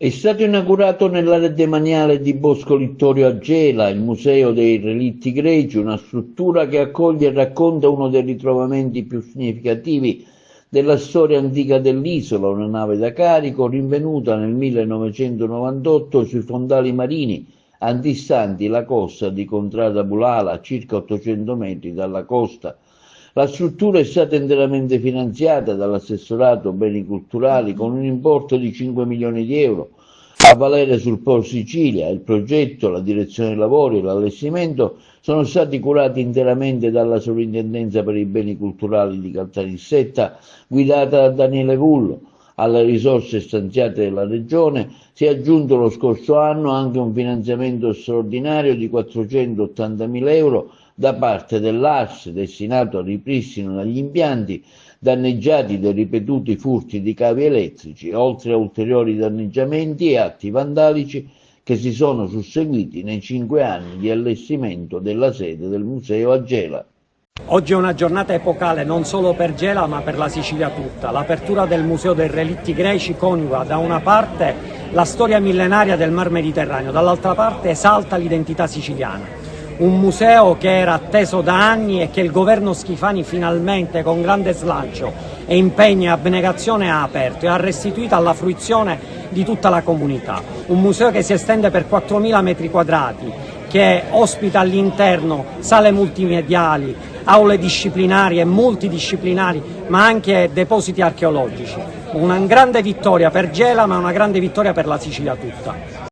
È stato inaugurato nell'area demaniale di Bosco Littorio a Gela il Museo dei Relitti Greci, una struttura che accoglie e racconta uno dei ritrovamenti più significativi della storia antica dell'isola, una nave da carico rinvenuta nel 1998 sui fondali marini antistanti la costa di Contrada Bulala, a circa 800 metri dalla costa. La struttura è stata interamente finanziata dall'assessorato beni culturali con un importo di 5 milioni di euro, a valere sul Port Sicilia. Il progetto, la direzione dei lavori e l'allestimento sono stati curati interamente dalla Sovrintendenza per i beni culturali di Caltanissetta, guidata da Daniele Vullo. Alle risorse stanziate dalla Regione si è aggiunto lo scorso anno anche un finanziamento straordinario di 480.000 euro da parte dell'ARS, destinato al ripristino degli impianti danneggiati dai ripetuti furti di cavi elettrici, oltre a ulteriori danneggiamenti e atti vandalici che si sono susseguiti nei 5 anni di allestimento della sede del museo a Gela. Oggi è una giornata epocale non solo per Gela ma per la Sicilia tutta. L'apertura del Museo dei Relitti Greci coniuga da una parte la storia millenaria del Mar Mediterraneo, dall'altra parte esalta l'identità siciliana. Un museo che era atteso da anni e che il governo Schifani finalmente, con grande slancio e impegno e abnegazione, ha aperto e ha restituito alla fruizione di tutta la comunità. Un museo che si estende per 4.000 metri quadrati, che ospita all'interno sale multimediali, aule disciplinari e multidisciplinari, ma anche depositi archeologici. Una grande vittoria per Gela, ma una grande vittoria per la Sicilia tutta.